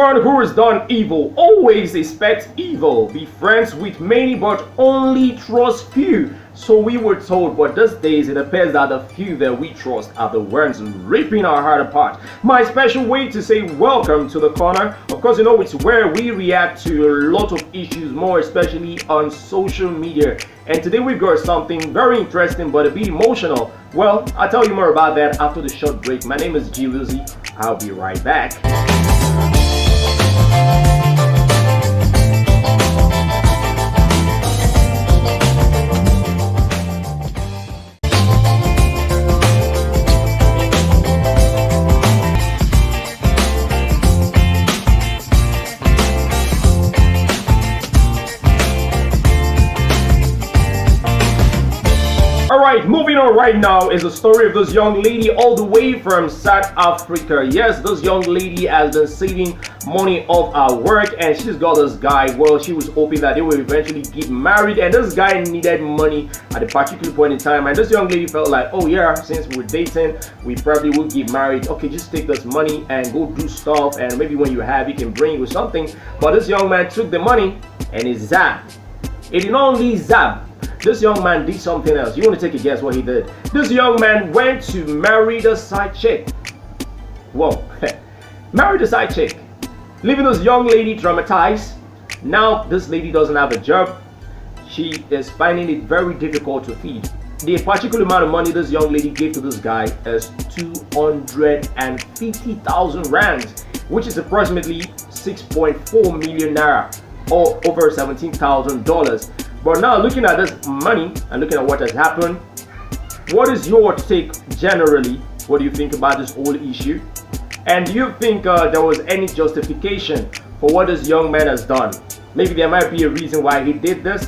Anyone who has done evil always expects evil. Be friends with many but only trust few. So we were told, but these days it appears that the few that we trust are the ones ripping our heart apart. My special way to say welcome to the corner. Of course, you know it's where we react to a lot of issues, more especially on social media. And today we've got something very interesting but a bit emotional. Well, I'll tell you more about that after the short break. My name is G-willzy. I'll be right back. Alright, moving on right now is the story of this young lady all the way from South Africa. Yes, this young lady has been saving money off her work and she's got this guy. Well, she was hoping that they will eventually get married, and this guy needed money at a particular point in time, and this young lady felt like, oh yeah, since we're dating, we probably will get married. Okay, just take this money and go do stuff, and maybe when you have, you can bring you something. But this young man took the money and he zapped. It did not only zap. This young man did something else. You want to take a guess what he did? This young man went to marry the side chick. Whoa. Marry the side chick. Leaving this young lady traumatized. Now this lady doesn't have a job. She is finding it very difficult to feed. The particular amount of money this young lady gave to this guy is 250,000 rands, which is approximately 6.4 million naira, or over $17,000. But now looking at this money and looking at what has happened, what is your take generally? What do you think about this whole issue? And do you think there was any justification for what this young man has done? Maybe there might be a reason why he did this.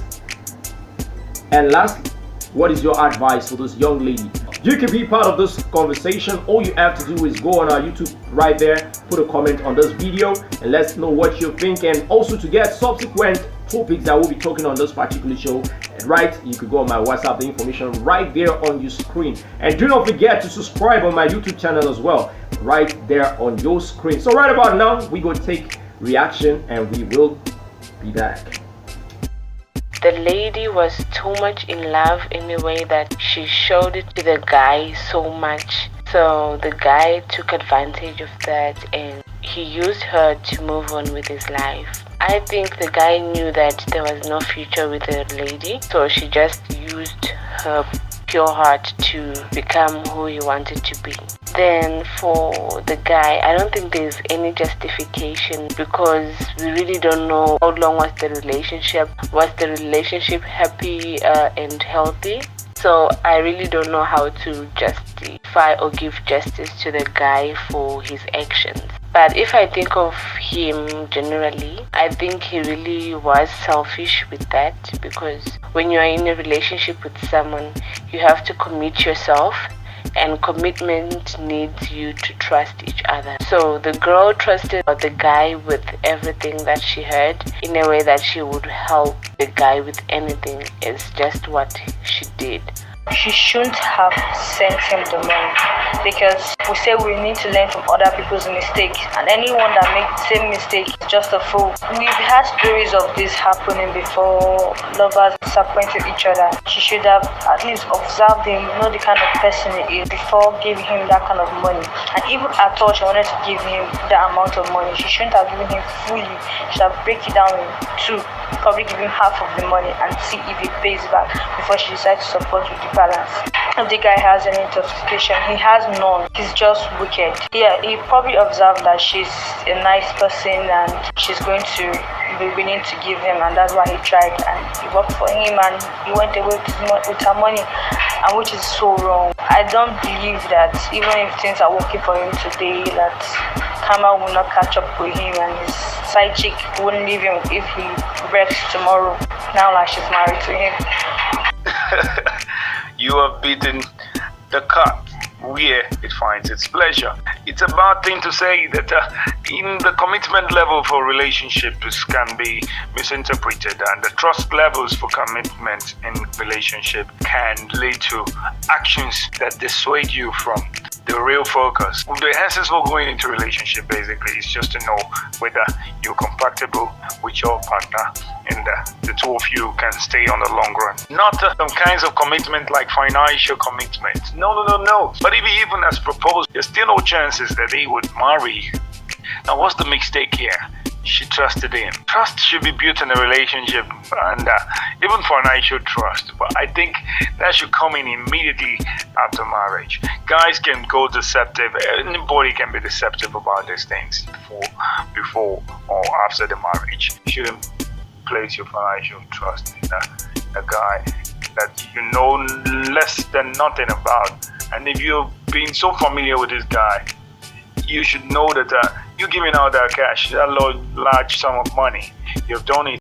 And lastly, what is your advice for this young lady? You can be part of this conversation. All you have to do is go on our YouTube right there, put a comment on this video, and let's know what you think. And also to get subsequent topics that we'll be talking on this particular show, right, you could go on my WhatsApp, the information right there on your screen. And do not forget to subscribe on my YouTube channel as well, right there on your screen. So right about now, we go take reaction and we will be back. The lady was too much in love in a way that she showed it to the guy so much. So the guy took advantage of that and he used her to move on with his life. I think the guy knew that there was no future with the lady, so she just used her pure heart to become who he wanted to be. Then for the guy, I don't think there's any justification because we really don't know how long was the relationship. Was the relationship happy and healthy? So I really don't know how to justify or give justice to the guy for his actions. But if I think of him generally, I think he really was selfish with that, because when you are in a relationship with someone, you have to commit yourself, and commitment needs you to trust each other. So the girl trusted the guy with everything that she heard in a way that she would help the guy with anything. It's just what she did. She shouldn't have sent him the money, because we say we need to learn from other people's mistakes, and anyone that makes the same mistake is just a fool. We've had stories of this happening before, lovers disappointed each other. She should have at least observed him, know the kind of person he is before giving him that kind of money. And even at all she wanted to give him that amount of money, she shouldn't have given him fully. She should have break it down in two, probably give him half of the money and see if he pays back before she decides to support with the balance. If the guy has any intoxication, he has none. He's just wicked. Yeah, he probably observed that she's a nice person and she's going to be willing to give him, and that's why he tried, and it worked for him, and he went away with her money, and which is so wrong. I don't believe that even if things are working for him today, that karma will not catch up with him, and his side chick wouldn't leave him if he wrecks tomorrow. Now like she's married to him. You have beaten the cat where it finds its pleasure. It's a bad thing to say that in the commitment level for relationships can be misinterpreted, and the trust levels for commitment in relationship can lead to actions that dissuade you from the real focus. The essence for going into relationship basically is just to know whether you're compatible with your partner and the two of you can stay on the long run. Not some kinds of commitment like financial commitment. No. But if he even has proposed, there's still no chances that he would marry. Now what's the mistake here? She trusted him. Trust should be built in a relationship, and even financial trust. But I think that should come in immediately after marriage. Guys can go deceptive. Anybody can be deceptive about these things before or after the marriage. You shouldn't place your financial trust in a guy that you know less than nothing about. And if you've been so familiar with this guy, you should know that you're giving out that cash, that large sum of money. You've done it